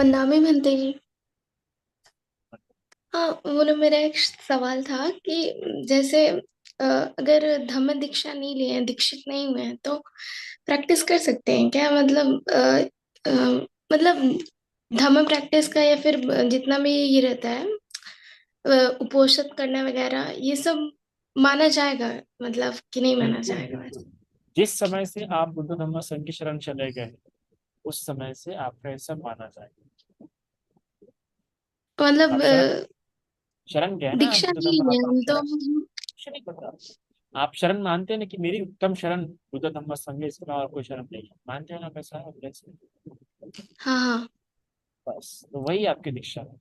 वंदामी बनते जी। हाँ, वो ना मेरा एक सवाल था कि जैसे अगर धम्म दीक्षा नहीं लिए हैं, दीक्षित नहीं हुए हैं, तो प्रैक्टिस कर सकते हैं क्या? मतलब मतलब धम्म प्रैक्टिस का या फिर जितना भी ये रहता है, उपोषित करना वगैरह, ये सब माना जाएगा, मतलब कि नहीं माना बिल्कुल जाएगा बिल्कुल। वैसे? जिस समय से आप बुद्ध धम्म संघ की शरण चले गए उस समय से आपका ये सब माना जाएगा। मतलब आप शरण शरण गए ना, आप दीक्षा बुद्ध नहीं धम्म, लिए आप हम तो। शरण नहीं पता। आप शरण मानते हैं ना कि मेरी उत्तम शरण बुद्ध धम्म संघ है, इसके और कोई शरण नहीं है, मानते हैं ना कैसा है वैसे। हाँ हाँ। बस तो वही आपकी दीक्षा है।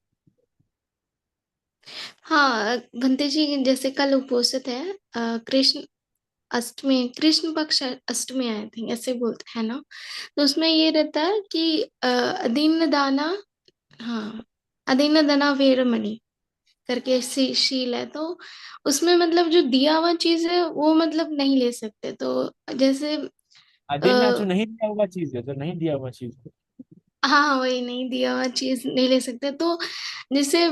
हाँ भंते जी, जैसे कल उपोषित है, कृष्ण अष्टमी, कृष्ण पक्ष अष्टमी आई थिंक ऐसे बोलते हैं ना। तो उसमें ये रहता है कि अदीन दाना, हाँ, अदीन दाना वेरमणि करके शील है। तो उसमें मतलब जो दिया हुआ चीज है वो मतलब नहीं ले सकते। तो जैसे अधीन ना, जो नहीं दिया हुआ चीज है, जो नहीं दिया हुआ चीज है। हाँ हाँ, वही नहीं दिया हुआ चीज नहीं ले सकते। तो जैसे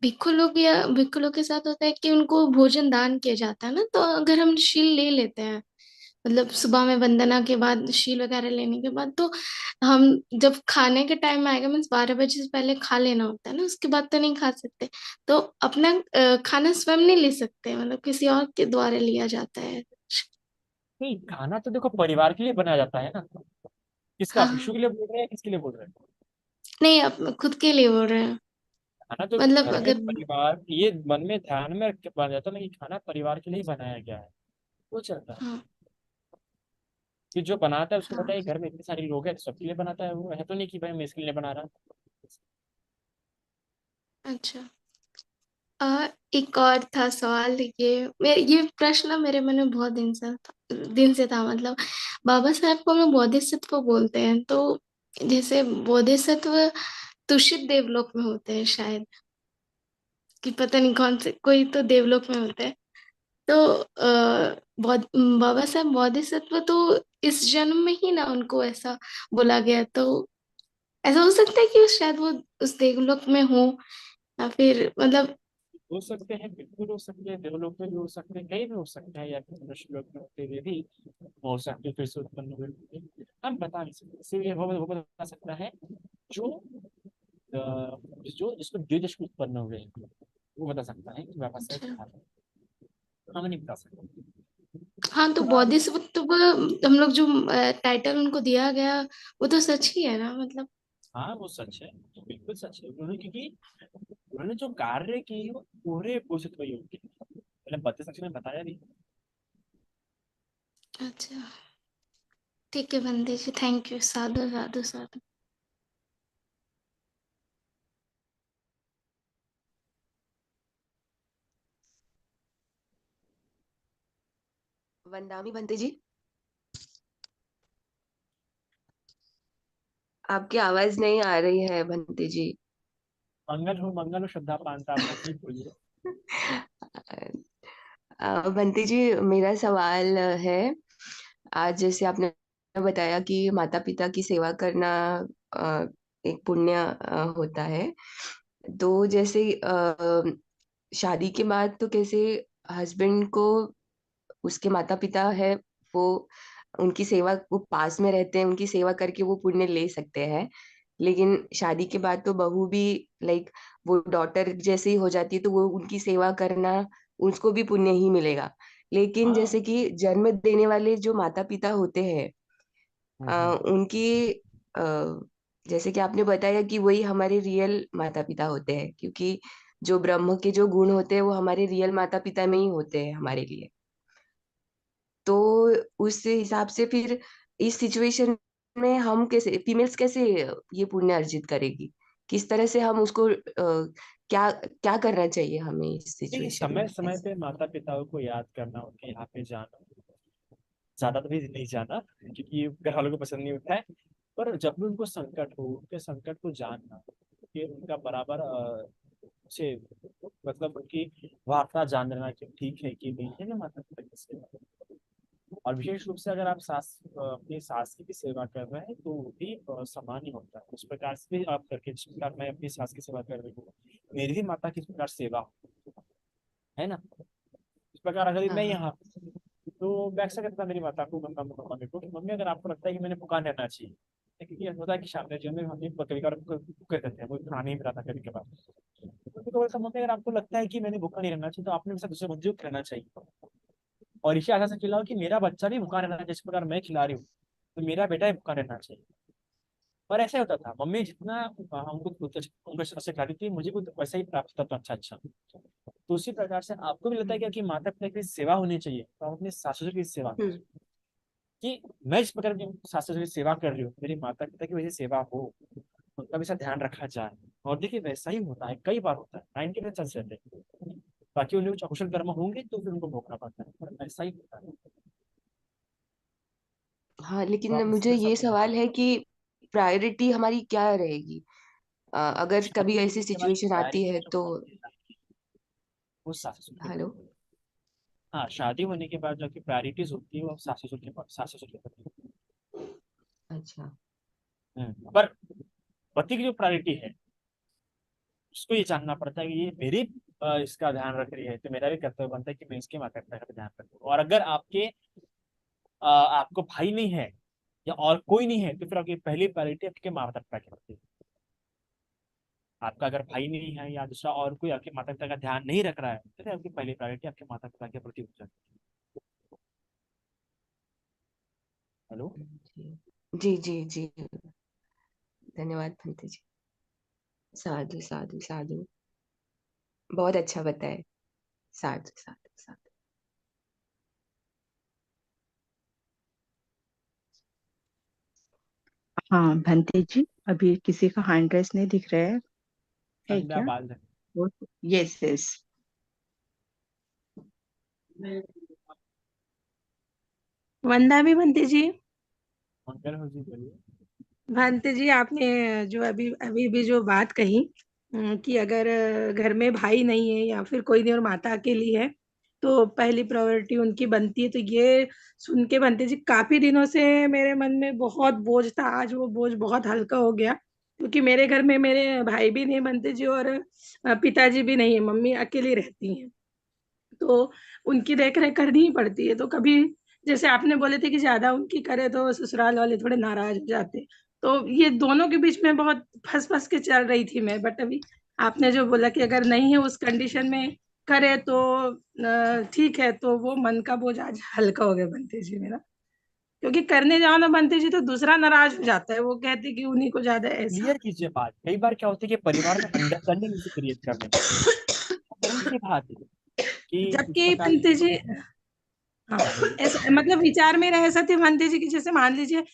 भिक्खु लोग या भिक्खु लोग के साथ होता है कि उनको भोजन दान किया जाता है ना। तो अगर हम शील ले लेते हैं, मतलब सुबह में वंदना के बाद शील वगैरह लेने के बाद, तो हम जब खाने के टाइम आएगा, मीन्स 12 बजे से पहले खा लेना होता है ना, उसके बाद तो नहीं खा सकते। तो अपना खाना स्वयं नहीं ले सकते, मतलब किसी और के द्वारा लिया जाता है। नहीं, खाना तो देखो परिवार के लिए बनाया जाता है ना। किसका, हाँ, भिक्षु के लिए बोल रहे हैं, किसके लिए बोल रहे हैं? नहीं, आप खुद के लिए बोल रहे हैं। खाना तो मतलब घर में अगर, परिवार, ये मन में ध्यान में रख के बना जाता है ना कि खाना परिवार के लिए ही बनाया गया है, वो चलता है। हाँ कि जो बनाता है उसको पता हाँ, है कि घर में इतने सारे लोग हैं तो सबके लिए बनाता है, वो है तो नहीं कि भाई मैं इसके लिए बना रहा। अच्छा। एक और था सवाल, ये प्रश्न मेरे मन में बहुत दिन से था, मतलब बाबा साहब को हम लोग बोधिसत्व बोलते हैं। तो जैसे बोधिसत्व तुषित देवलोक में होते हैं शायद, कि पता नहीं कौन से, कोई तो देवलोक में होते हैं। तो बाबा साहब बोधिसत्व तो इस जन्म में ही ना उनको ऐसा बोला गया। तो ऐसा हो सकता है कि शायद वो उस देवलोक में हो, या फिर मतलब। हो सकते हैं, बिल्कुल हो सकते हैं, देवलोक में भी हो सकते हैं, कहीं भी हो सकते हैं, या फिर मनुष्य लोक में होते हुए भी हो सकते हैं, फिर से उत्पन्न हुए होंगे। हम बता नहीं सकते, इसीलिए वो बता सकता है जो जो जिसको द्विदश उत्पन्न हुए हैं, वो बता सकता है कि वापस से अच्छा। क्या है। हम नहीं बता सकते। हाँ, तो बोधिसत्व हम लोग जो टाइटल उनको दिया गया, वो तो सच ही है ना, मतलब। हाँ वो सच है, बिल्कुल सच है। उन्होंने, क्योंकि उन्होंने जो कार्य किए वो पूरे घोषित हुए उनके, मतलब 32 अक्षर में बताया भी। अच्छा, ठीक है बंदी जी, थैंक यू, साधु साधु साधु। वंदामी बनते जी, आपकी आवाज नहीं आ रही है बनते जी। मंगल हो श्रद्धा पांता, अपना ठीक बोलिए। बंटी जी, मेरा सवाल है। आज जैसे आपने बताया कि माता पिता की सेवा करना अ, एक पुण्य होता है। तो जैसे शादी के बाद तो कैसे हस्बैंड को उसके माता पिता है, वो उनकी सेवा, वो पास में रहते हैं, उनकी सेवा करके वो पुण्य ले सकते हैं। लेकिन शादी के बाद तो बहू भी लाइक वो डॉटर जैसे ही हो जाती है, तो वो उनकी सेवा करना उसको भी पुण्य ही मिलेगा। लेकिन हाँ। जैसे कि जन्म देने वाले जो माता पिता होते हैं, हम्म। उनकी अ, जैसे कि आपने बताया कि वही हमारे रियल माता पिता होते हैं, क्योंकि जो ब्रह्म के जो गुण होते हैं वो हमारे रियल माता पिता में ही होते हैं हमारे लिए। तो उस हिसाब से फिर इस सिचुएशन में हम कैसे, फीमेल्स कैसे ये पुण्य अर्जित करेगी? किस तरह से हम उसको क्या क्या करना चाहिए हमें इस देखिए, सिचुएशन समय में समय ऐसे? पे माता पिताओं को याद करना, उनके यहाँ पे जाना, ज्यादा तो भी नहीं जाना क्योंकि घर वालों को पसंद नहीं होता है। पर जब भी उनको संकट हो, उनके संकट को जानना, कि उनका बराबर से, मतलब उनकी वार्ता जान लेना कि ठीक है कि नहीं है ना माता पिता की सेवा। और विशेष रूप से अगर आप अपनी सास की भी सेवा कर रहे हैं तो वो भी समान ही होता है। उस प्रकार से भी आप करके, जिस प्रकार मैं अपनी सास की सेवा कर रही हूँ, मेरी भी माता की इस प्रकार सेवा हो, है ना। इस प्रकार अगर मैं हाँ यहाँ तो मैं अक्सर कहता मेरी माता को, मम्मी को, कि मम्मी अगर आपको लगता है कि मैंने भूखा रहना चाहिए, क्योंकि ये होता है कि शाम जो में हम कभी कभार भूखे रहते हैं, वो खाना नहीं मिलाता कभी कभार, तो ऐसा मम्मी अगर आपको लगता है कि मैंने भूखा नहीं रहना चाहिए तो आपने मेरे साथ दूसरे बच्चों को रहना चाहिए, और इसे आशा से खिलाओ कि मेरा बच्चा भी भूखा रहना चाहिए, जिस प्रकार मैं खिला रही हूँ तो मेरा बेटा भी भूखा रहना चाहिए। और ऐसा होता था, मम्मी जितना उनको से खिलाती थी, मुझे भी वैसा ही प्राप्त होता था, अच्छा अच्छा। तो उसी प्रकार से आपको भी लगता है कि माता पिता की सेवा होनी चाहिए, तो आप अपने सास ससुर की सेवा करें, कि मैं जिस प्रकार की सास ससुर की सेवा कर रही हूँ, मेरी माता पिता की वैसी सेवा हो, उनका भी ऐसा ध्यान रखा जाए। और देखिए वैसा ही होता है, कई बार होता है, 90% चांस रहते हैं। बाकी उन्हें कुछ अकुशल कर्म होंगे तो फिर उनको भोगना पड़ता है, पर ऐसा ही होता है। हाँ, तो लेकिन आप मुझे इसके ये साथ में सवाल है कि प्रायोरिटी हमारी क्या रहेगी? अगर कभी शादी ऐसी के बाद सिचुएशन आती प्रायोरिटी है जो तो। होती है वो सास ससुर के हेलो। प्रति। हाँ, शादी होने के बाद जो की प्रायोरिटीज होती है वो सास ससुर के प्रति। अच्छा। पर पति की जो प्रायोरिटी है उसको ये जानना पड़ता है कि ये मेरी इसका ध्यान रख रही है, तो मेरा भी कर्तव्य बनता है कि मैं इसके माता पिता का ध्यान रखूं। और अगर आपको भाई नहीं है या और कोई नहीं है, तो फिर आपकी पहली प्रायोरिटी आपके माता पिता के प्रति। आपका अगर भाई नहीं है या दूसरा और कोई आपके माता पिता का ध्यान नहीं रख रहा है, तो फिर आपकी पहली प्रायोरिटी आपके माता पिता के प्रति हो जाती है। हेलो। जी जी जी जी। धन्यवाद भंते जी। साधु साधु साधु। बहुत अच्छा बताए। साधु साधु साधु। हाँ भंते जी, अभी किसी का हैंड रेस नहीं दिख रहा है संध्या क्या? बाल वो यस यस। वंदा भी भंते जी। मंगल हो जी, बोलिए। भंते जी, आपने जो अभी अभी भी जो बात कही, कि अगर घर में भाई नहीं है या फिर कोई नहीं और माता अकेली है तो पहली प्रायोरिटी उनकी बनती है, तो ये सुन के भंते जी काफी दिनों से मेरे मन में बहुत बोझ था, आज वो बोझ बहुत हल्का हो गया। क्योंकि मेरे घर में मेरे भाई भी नहीं भंते जी, और पिताजी भी नहीं है, मम्मी अकेली रहती हैं। तो उनकी देख रेख करनी ही पड़ती है। तो कभी जैसे आपने बोले थे कि ज्यादा उनकी करे तो ससुराल वाले थोड़े नाराज हो जाते, तो ये दोनों के बीच में बहुत फंस फंस के चल रही थी मैं। बट अभी आपने जो बोला कि अगर नहीं है उस कंडीशन में करे तो ठीक है, तो वो मन का बोझ आज हल्का हो गया बनते जी मेरा। क्योंकि करने जाओ ना बनते जी तो दूसरा नाराज हो जाता है, वो कहते कि उन्हीं को ज्यादा ऐसा। क्लियर कीजिए बात। कई बार क्या होता है कि परिवार में अंडरस्टैंडिंग इसे क्रिएट करने में जरूर सी बात है कि इस जबकि प्रकार बनते से। जी, हाँ, हाँ बोलिए। ऐसा मतलब विचार मेरा ऐसा थे मानते जी कि जैसे मान लीजिए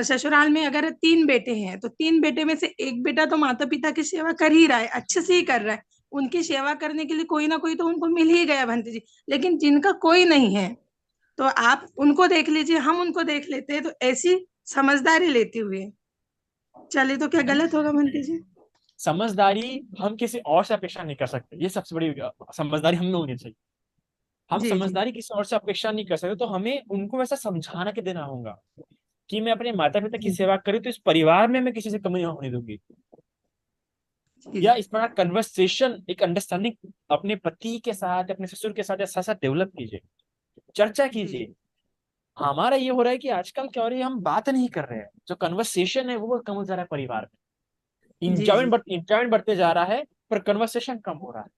ससुराल में अगर 3 बेटे हैं तो 3 बेटे में से एक बेटा तो माता पिता की सेवा कर ही रहा है, अच्छे से ही कर रहा है। उनकी सेवा करने के लिए कोई ना कोई तो उनको मिल ही गया भंते जी। लेकिन जिनका कोई नहीं है तो आप उनको देख लीजिए, हम उनको देख लेते हैं, तो ऐसी समझदारी लेते हुए चले तो क्या नहीं, गलत होगा भंते जी? समझदारी हम किसी और से अपेक्षा नहीं कर सकते, ये सबसे बड़ी समझदारी हमें होनी चाहिए। हम जी जी समझदारी किसी और से अपेक्षा नहीं कर सकते, तो हमें उनको वैसा समझाना के देना होगा कि मैं अपने माता पिता की जी सेवा करी तो इस परिवार में मैं किसी से कमी नहीं होने दूंगी। जी या जी इस प्रकार कन्वर्सेशन, एक अंडरस्टैंडिंग अपने पति के साथ, अपने ससुर के साथ या साथ साथ डेवलप कीजिए, चर्चा जी जी कीजिए। हमारा ये हो रहा है कि आजकल क्या हो रही है, हम बात नहीं कर रहे हैं, जो कन्वर्सेशन है वो कम हो जा रहा है परिवार में। जी जी इंजॉयमेंट बढ़ते जा रहा है, पर कन्वर्सेशन कम हो रहा है।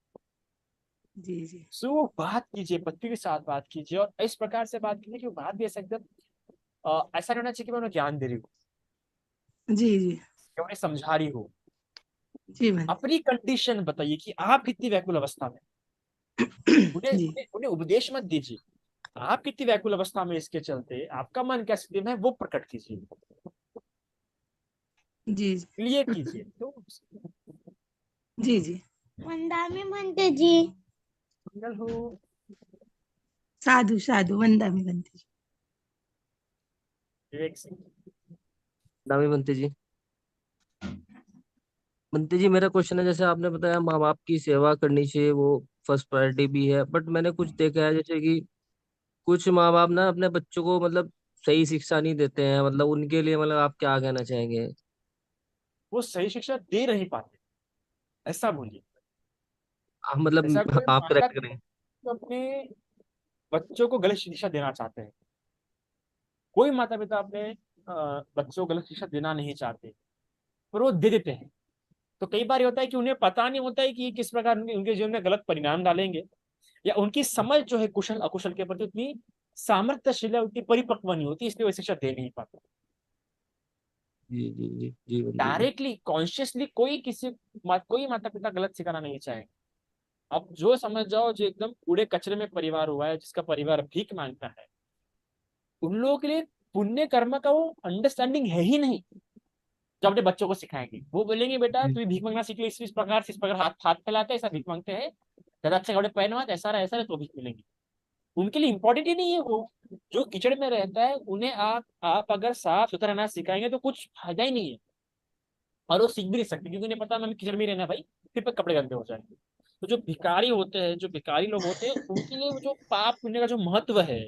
जी जी सो बात कीजिए, पति के साथ बात कीजिए, और इस प्रकार से बात कीजिए कि वो बात भी ऐसा एकदम ऐसा नहीं होना चाहिए कि मैं उन्हें ज्ञान दे रही हूँ जी जी या उन्हें समझा रही हूँ। जी भंते अपनी कंडीशन बताइए कि आप कितनी व्याकुल अवस्था में, उन्हें जी उन्हें उन्हें उपदेश मत दीजिए। आप कितनी व्याकुल अवस्था में, इसके चलते आपका मन क्या स्थिति में है वो प्रकट कीजिए, जी क्लियर कीजिए। तो जी जी वंदा में म्हणते जी। मंगल हो। साधु साधु, वंदा में बनती जी। विवेक सिंह। दामी बनते जी। बनते जी, मेरा क्वेश्चन है, जैसे आपने बताया माँ बाप की सेवा करनी चाहिए, वो फर्स्ट प्रायोरिटी भी है, बट मैंने कुछ देखा है जैसे कि कुछ माँ बाप ना अपने बच्चों को मतलब सही शिक्षा नहीं देते हैं, मतलब उनके लिए मतलब आप क्या कहना चाहेंगे? वो सही शिक्षा दे नहीं पाते, ऐसा बोलिए। आप मतलब ऐसा कोई आप माता करेक्ट करें। पिता अपने बच्चों को गलत शिक्षा देना चाहते हैं, कोई माता पिता अपने बच्चों को गलत शिक्षा देना नहीं चाहते, पर वो दे देते हैं। तो कई बार ये होता है कि उन्हें पता नहीं होता है कि ये किस प्रकार उनके जीवन में गलत परिणाम डालेंगे, या उनकी समझ जो है कुशल अकुशल के प्रति उतनी सामर्थ्यशील है, उतनी परिपक्व नहीं होती, इसलिए वो शिक्षा दे नहीं पाते। जी जी जी जी बंधु जी। डायरेक्टली कॉन्शियसली कोई माता पिता गलत सिखाना नहीं चाहे। अब जो समझ जाओ, जो एकदम कूड़े कचरे में परिवार हुआ है, जिसका परिवार भीख मांगता है, उन लोगों के लिए पुण्य कर्म का वो अंडरस्टैंडिंग है ही नहीं। जो अपने बच्चों को सिखाएंगे, वो बोलेंगे बेटा जी तू भीख मांगना सीख ले, इस प्रकार हाथ हाथ फैलाते हैं, ऐसा भीख मांगते हैं, ज्यादा अच्छे कपड़े पहनो मत, ऐसा रहे तो भीख मिलेंगी। उनके लिए इंपॉर्टेंट ही नहीं है वो। जो कीचड़ में रहता है उन्हें आप अगर साफ सुथरा रहना सिखाएंगे तो कुछ फायदा ही नहीं है, और वो सीख भी नहीं सकते, क्योंकि उन्हें पता है हमें कीचड़ में ही रहना है भाई, फिर पे कपड़े गंदे हो जाएंगे। तो जो भिखारी होते हैं, जो भिखारी लोग होते हैं, उनके लिए वो जो पाप पुण्य का जो महत्व है, ये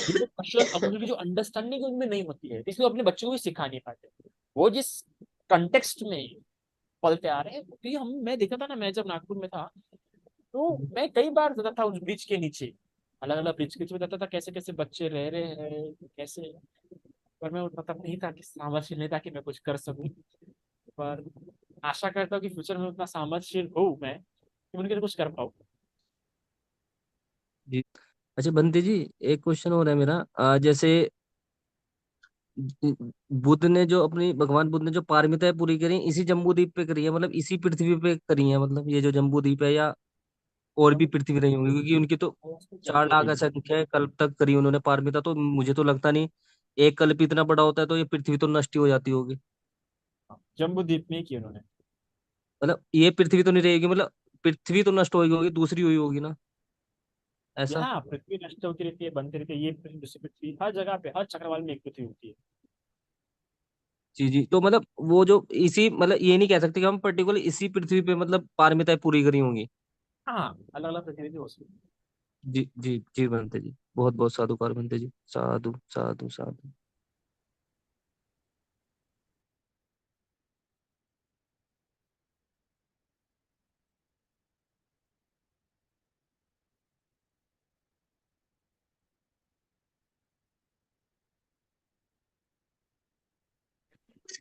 जो कौशल अकुशल की जो अंडरस्टैंडिंग उनमें नहीं होती है, इसलिए वो अपने बच्चों को भी सिखा नहीं पाते। वो जिस कंटेक्स्ट में पलते आ रहे हैं, क्योंकि मैं देखा था ना, मैं जब नागपुर में था, तो मैं कई बार जाता था उस ब्रिज के नीचे, अलग अलग ब्रिज के नीचे जाता था, कैसे कैसे बच्चे रह रहे हैं कैसे। पर मैं उतना तक नहीं था कि सामर्थ्य नहीं था कि मैं कुछ कर सकूं, पर आशा करता हूँ कि फ्यूचर में उतना सामर्थ्यशील हूँ मैं कि उनके लिए कुछ कर पाऊँ। जी। अच्छा बंटी जी, एक क्वेश्चन और है मेरा। जैसे बुद्ध ने जो अपनी भगवान बुद्ध ने जो पारमिताएं पूरी करी इसी जम्बू द्वीप पे करी है, मतलब इसी पृथ्वी पे करी है, मतलब ये जो जम्बू द्वीप है, या और भी पृथ्वी रही होंगी? क्योंकि उनकी तो 4 लाख असंख्य है, कल्प तक करी उन्होंने पारमिता, तो मुझे तो लगता नहीं एक कल्प इतना बड़ा होता है तो ये पृथ्वी तो नष्ट ही हो जाती होगी। जम्बू द्वीप में की उन्होंने। मतलब ये पृथ्वी तो नहीं रहेगी, मतलब पृथ्वी तो नष्ट होगी होगी, दूसरी हुई होगी ना, ऐसा? यहाँ पृथ्वी नष्ट होती रहती है, बनती रहती है, ये दूसरी पृथ्वी, हर जगह पे हर चक्रवाल में एक पृथ्वी होती है। जी जी। तो मतलब वो जो इसी मतलब ये नहीं कह सकते कि हम पर्टिकुलर इसी पृथ्वी पे मतलब पारमिताएं पूरी करी होंगी। हाँ, अलग अलग पृथ्वी भी हो सकती है। जी जी जी बनते जी, बहुत बहुत साधुकार बनते जी, साधु साधु साधु।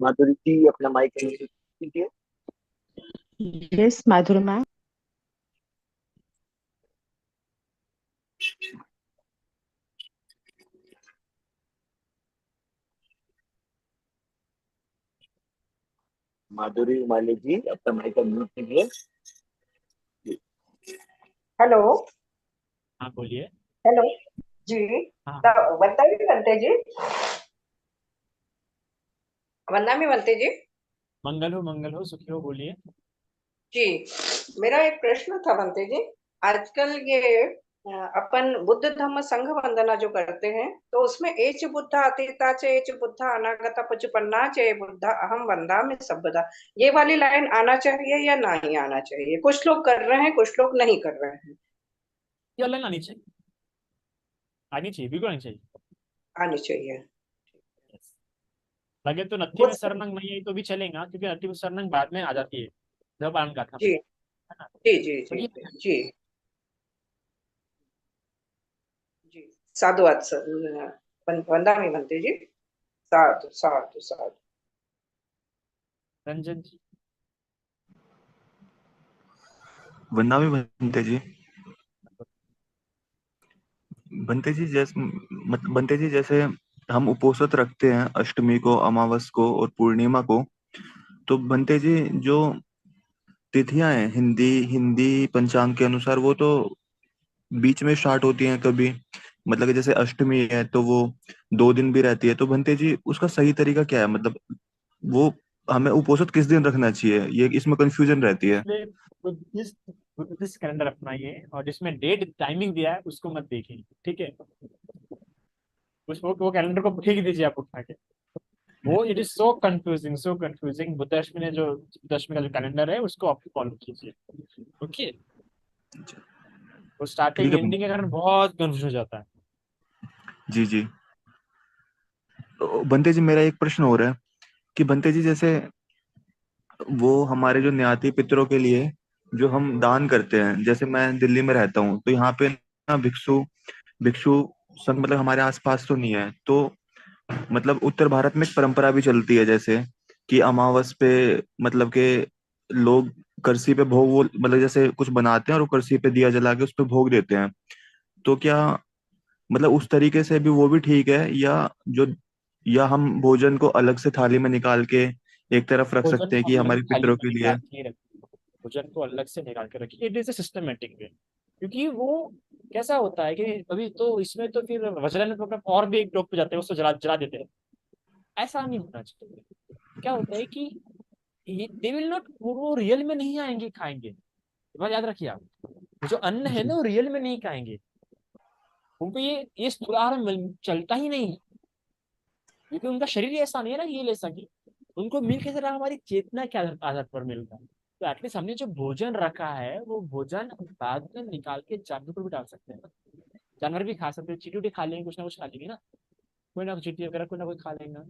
माधुरी जी अपना माइक कीजिए। यस माधुरी मैम। माधुरी उमाले जी अपना माइक म्यूट कीजिए। हेलो। हाँ बोलिए। हेलो जी। हाँ तो हाँ बोलिए। वंदना भी बनते जी। वंदना भी बनते जी। मंगल हो सुखी हो, बोलिए। जी, मेरा एक प्रश्न था बनते जी। आजकल ये अपन बुद्ध धम्म संघ वंदना जो करते हैं, तो उसमें एच बुद्धा अतीता च एच बुद्धा अनागता पचुपन्ना च बुद्धा अहम वंदामि सबदा, ये वाली लाइन आना चाहिए या नहीं आना चाहिए? कुछ लोग कर रहे हैं, कुछ लोग नहीं कर रहे हैं। ये ऑनलाइन आनी चाहिए, आनी चाहिए, बिल्कुल आनी चाहिए। आनी चाहिए। Yes. लगे तो नत्थी में कुछ सरनंग नहीं आई तो भी चलेगा, क्योंकि नत्थी में सरनंग बाद में आ जाती है जब आनंद गाथा में, जी है ना। जी जी तो जी ये जी जी। साधुवाद सर। वंदना भी बनते जी। साधु साधु साधु। रंजन जी। वरना भी बनते जी। बनते जी जैसे हम उपोषित रखते हैं अष्टमी को, अमावस को और पूर्णिमा को। तो बनते जी जो तिथियां हैं हिंदी हिंदी पंचांग के अनुसार, वो तो बीच में स्टार्ट होती हैं कभी। मतलब कि जैसे अष्टमी है तो वो 2 दिन भी रहती है। तो बनते जी उसका सही तरीका क्या है, मतलब वो हमें उपोषित किस दिन रखना चाहिए, ये इसमें कंफ्यूजन रहती है। इसलिए बुद्धिस्ट बुद्धिस्ट कैलेंडर अपनाइए, और जिसमें डेट टाइमिंग दिया है उसको मत देखिए, ठीक है। वो कैलेंडर को फेंक दीजिए आप उठा के। वो it is so confusing, so confusing. Buddhadashami ने जो बुद्धदशमी का जो कैलेंडर है उसको आप फॉलो कीजिए, ओके। वो ठीक स्टार्टिंग है एंडिंग के कारण बहुत कंफ्यूज हो जाता है। जी जी। तो बंते जी मेरा एक प्रश्न हो रहा है कि बंते जी जैसे वो हमारे जो न्याति पितरों के लिए जो हम दान करते हैं, जैसे मैं दिल्ली में रहता हूँ तो यहाँ पे ना भिक्षु भिक्षु संघ मतलब हमारे आसपास तो नहीं है। तो मतलब उत्तर भारत में एक परंपरा भी चलती है जैसे कि अमावस पे मतलब के लोग करसी पे भोग मतलब जैसे कुछ बनाते हैं और वो करसी पे दिया जला के उस पे भोग देते हैं। तो क्या मतलब उस तरीके से भी वो भी ठीक है, जो या हम भोजन को अलग से थाली में निकाल के एक तरफ रख भोजन सकते हैं को कि अलग हमारे थाली पितरों में के लिए? निकाल के रखिए, भोजन को अलग से निकाल के रखिए, it is a systematic way. क्योंकि वो कैसा होता है कि अभी तो इसमें तो फिर वज्रन प्रोग्राम और भी एक लोग पे जाते हैं, उसको जला जला देते हैं। ऐसा नहीं होना चाहिए। क्या होता है कि दे विल नॉट, वो रियल में नहीं आएंगे खाएंगे। ये बात याद रखिए आप, जो अन्न है जी ना वो रियल में नहीं खाएंगे। उनको ये स्थूल आहार चलता ही नहीं है, क्योंकि उनका शरीर ऐसा नहीं है ना ये ले सके। उनको मिल कैसे रहा, हमारी चेतना के आधार पर मिल रहा है। तो एटलीस्ट हमने जो भोजन रखा है वो भोजन बाद में निकाल के जानवर को भी डाल सकते हैं। जानवर भी खा सकते हैं, चींटी उटी खा लेंगे, कुछ ना कुछ खा लेंगे ना, कोई ना कुछ चींटी वगैरह कोई ना कोई खा लेगा।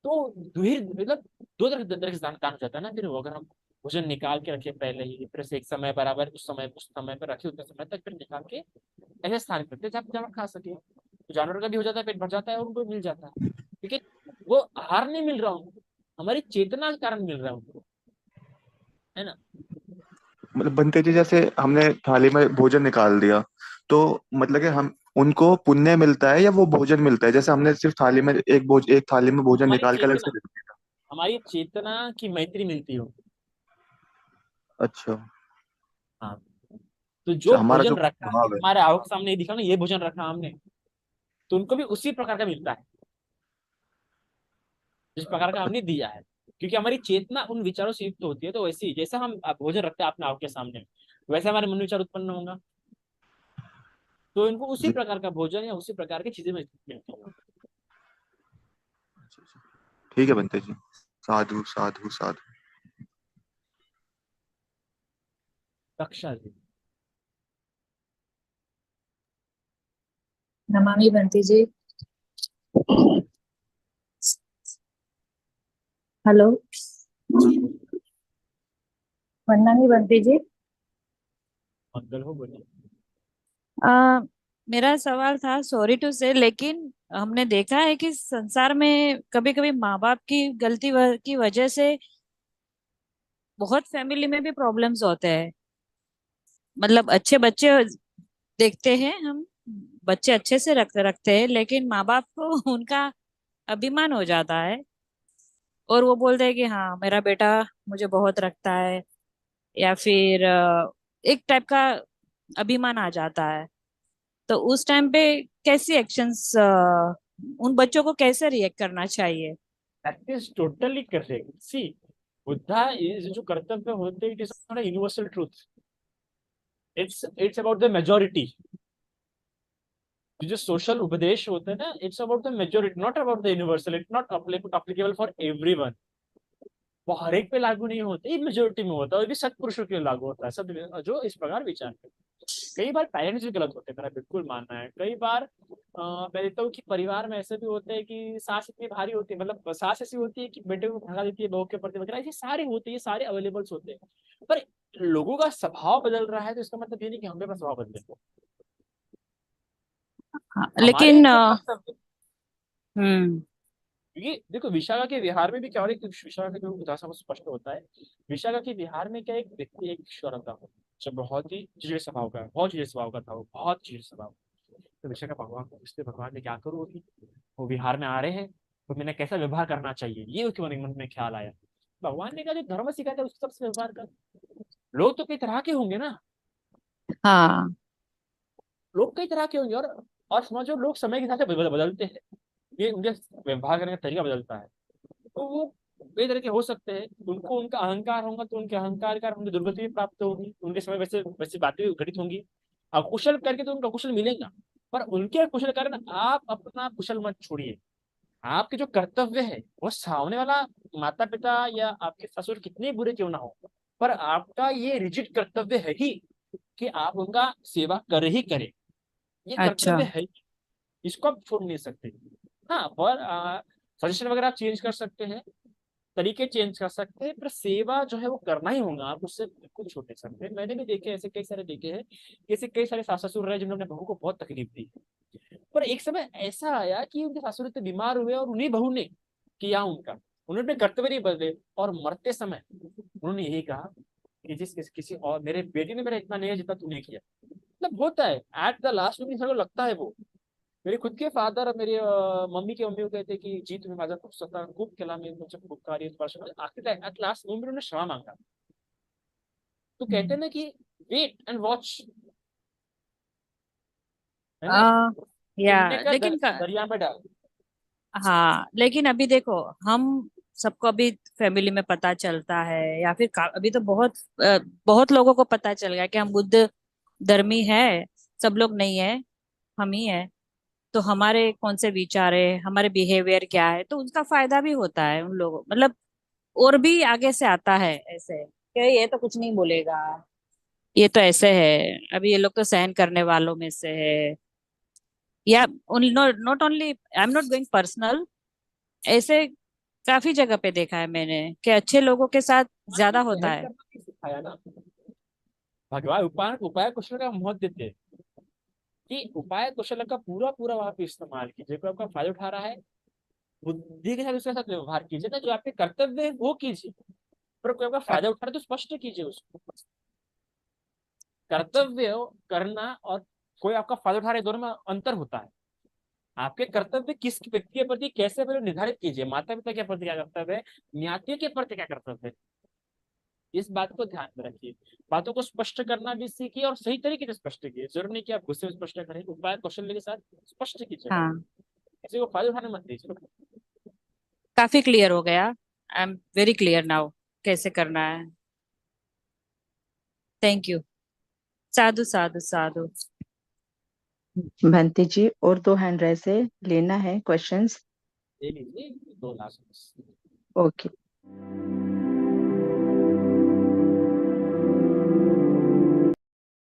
तो दुहिर मतलब दो तरह से दान हो जाता है ना। फिर वो अगर हम भोजन निकाल के रखे पहले ही, फिर से एक समय बराबर उस समय पर रखे, उतने समय तक फिर निकाल के ऐसे स्थान पे रखते हैं जहाँ जानवर खा सके, तो जानवर का भी हो जाता है, पेट भर जाता है और उनको मिल जाता है। क्योंकि वो आहार नहीं मिल रहा उनको, हमारी चेतना के कारण मिल रहा है उनको, है ना। मतलब बनते जी जैसे हमने थाली में भोजन निकाल दिया तो मतलब कि हम उनको पुण्य मिलता है या वो भोजन मिलता है? जैसे हमने सिर्फ थाली में एक थाली में भोजन हमारी निकाल के अलग चेतना, से रख दिया। हमारी चेतना की मैत्री मिलती है उनको। अच्छा। हाँ, तो जो अच्छा, हमारा जो भोजन रखा है भाव है। हमारे आंखों के सामने ये दिखा ना, ये भोजन रखा हमने, तो उनको भी उसी प्रकार का मिलता है जिस प्रकार का हमने दिया है। क्योंकि हमारी चेतना उन विचारों से युक्त होती है, तो वैसे ही जैसा हम भोजन रखते हैं अपने आंखों के सामने, वैसे हमारे मन में विचार उत्पन्न होगा। तो इनको उसी जी। प्रकार का भोजन या उसी प्रकार की चीजें मिलती हैं। ठीक है बनते जी। साधु साधु साधु। कक्षा जी। नमामि बंटी जी। हेलो, वंदनामी बंटी जी। मंगल हो, बोलिए। आ, मेरा सवाल था, सॉरी टू से, लेकिन हमने देखा है कि संसार में कभी कभी माँ बाप की गलती की वजह से बहुत फैमिली में भी प्रॉब्लम्स होते हैं। मतलब अच्छे बच्चे देखते हैं हम, बच्चे अच्छे से रखते हैं, लेकिन माँ बाप को उनका अभिमान हो जाता है और वो बोलते हैं कि हाँ मेरा बेटा मुझे बहुत रखता है, या फिर एक टाइप का अभिमान आ जाता है। तो उस टाइम पे कैसी एक्शंस, उन बच्चों को कैसे रिएक्ट करना चाहिए? That is totally correct. See, Buddha is जो कर्तव्य होते हैं, it is not a universal truth. It's about the majority. जो सोशल उपदेश होते हैं ना, it's about the majority, not about the universal. It's not applicable for everyone. वो हर एक पे लागू नहीं होता, ये मेजोरिटी में होता है, और भी सत्पुरुषों के लिए लागू होता है, सब जो इस प्रकार विचार करते हैं। कई बार पेरेंट्स भी गलत होते हैं, मेरा बिल्कुल मानना है। कई बार मैं देखता हूँ कि परिवार में ऐसे भी होते हैं कि सास इतनी भारी होती है, मतलब सास ऐसी होती है कि बेटे को भगा देती है बहू के प्रति वगैरह, ऐसे सारे होते हैं, सारे अवेलेबल्स होते हैं। पर लोगों का स्वभाव बदल रहा है, तो इसका मतलब ये नहीं कि हम भी अपना स्वभाव बदले। हाँ, हमारे लेकिन जो कर्तव्य, हम्म। क्योंकि देखो विशाखा के विहार में भी क्या हो रहा है, विशाखा का जो उदाहरण स्पष्ट होता है। विशाखा के विहार में क्या, एक व्यक्ति, एक ईश्वर था जो बहुत ही चिड़चिड़े स्वभाव का, बहुत चिड़चिड़े स्वभाव का था, वो बहुत चिड़चिड़े स्वभाव। तो विशाखा भगवान को पूछते, भगवान ने क्या करूँ अभी, वो विहार में आ रहे हैं, तो मैंने कैसा व्यवहार करना चाहिए, ये उसके मन में ख्याल आया। भगवान ने कहा जो धर्म सिखाता है उसके सबसे व्यवहार कर। लोग तो कई तरह के होंगे ना, हाँ। लोग कई तरह के होंगे, और समझो लोग समय के हिसाब से बदलते हैं, ये उनके व्यवहार करने का तरीका बदलता है। तो वो कई तरह के हो सकते हैं। उनको उनका अहंकार होगा तो उनके अहंकार का उनकी दुर्गति भी प्राप्त होगी, उनके समय वैसे वैसी बातें भी घटित होंगी। अकुशल करके तो उनका कुशल मिलेगा, पर उनके कुशल कारण आप अपना कुशल मत छोड़िए। आपके जो कर्तव्य है वो सामने वाला माता पिता या आपके ससुर कितने बुरे क्यों ना हो, पर आपका ये रिजिड कर्तव्य है ही कि आप उनका सेवा कर ही करें। ये अच्छा। कर्तव्य है। इसको आप छोड़ नहीं सकते। हाँ, और सजेशन वगैरह आप चेंज कर सकते हैं, तरीके चेंज कर सकते हैं, पर सेवा जो है वो करना ही होगा, आप उससे बिल्कुल छूट नहीं सकते। मैंने भी देखे ऐसे कई सारे देखे हैं, जैसे कई सारे सास ससुर रहे जिन्होंने बहू को बहुत तकलीफ दी, पर एक समय ऐसा आया कि उनके ससुर इतने बीमार हुए और उन्हीं बहू ने किया उनका, उन्होंने अपने कर्तव्य नहीं बदले, और मरते समय उन्होंने यही कहा कि किसी और मेरे बेटी ने मेरा इतना नहीं है जितना तूने किया। मतलब होता है एट द लास्ट में इंसान को लगता है वो। मेरे खुद के फादर मेरे मम्मी के मम्मी को कहते कि जी तुम्हें माझा खूप स्वतः खूप केला मी तुमच्या खूप कार्य स्पर्श आखिर एट लास्ट मोमेंट उन्होंने क्षमा मांगा। तो कहते हैं ना कि वेट एंड वॉच, है ना, या पुण्य का लेकिन दरिया में डाल। हाँ, लेकिन अभी देखो, हम सबको अभी फैमिली में पता चलता है, या फिर अभी तो बहुत लोगों को पता चल गया कि हम बुद्ध धर्मी है, सब लोग नहीं है, हम ही है। तो हमारे कौन से विचार है, हमारे बिहेवियर क्या है, तो उसका फायदा भी होता है उन लोगों, मतलब और भी आगे से आता है ऐसे कि ये तो कुछ नहीं बोलेगा, ये तो ऐसे है, अभी ये लोग तो सहन करने वालों में से है। या not only, I am not going personal, ऐसे काफी जगह पे देखा है मैंने कि अच्छे लोगों के साथ हाँ, ज्यादा तो होता सहन है। करना भी सिखाया ना भगवान। उपाय उपाय कुशल का महत्व देते हैं कि उपाय कुशल का पूरा पूरा वहां पे इस्तेमाल कीजिए, कोई आपका फायदा उठा रहा है बुद्धि के साथ उसके साथ व्यवहार कीजिए ना, जो आपके कर्तव्य है वो कीजिए, पर कोई आपका फायदा उठा रहा है तो स्पष्ट कीजिए उसको। कर्तव्य करना और कोई आपका फायदा उठा रहा है, दोनों में अंतर होता है। आपके कर्तव्य किस व्यक्ति के प्रति कैसे पहले निर्धारित कीजिए, माता पिता के प्रति क्या कर्तव्य है, ज्ञातियों के प्रति क्या कर्तव्य है, इस बात को ध्यान में रखिए। बातों को स्पष्ट करना भी सीखिए और सही तरीके से स्पष्ट कीजिए, जरूर नहीं कि आप गुस्से में स्पष्ट करें, उपाय कौशल्य के साथ स्पष्ट कीजिए, हाँ, किसी को फायदा उठाने मत दीजिए। काफी क्लियर हो गया, I am very clear now कैसे करना है। Thank you. साधु साधु साधु। भंते जी, और 2 हैंड रेस है, लेना है क्वेश्चंस? ले लीजिए 2 लाख। ओके।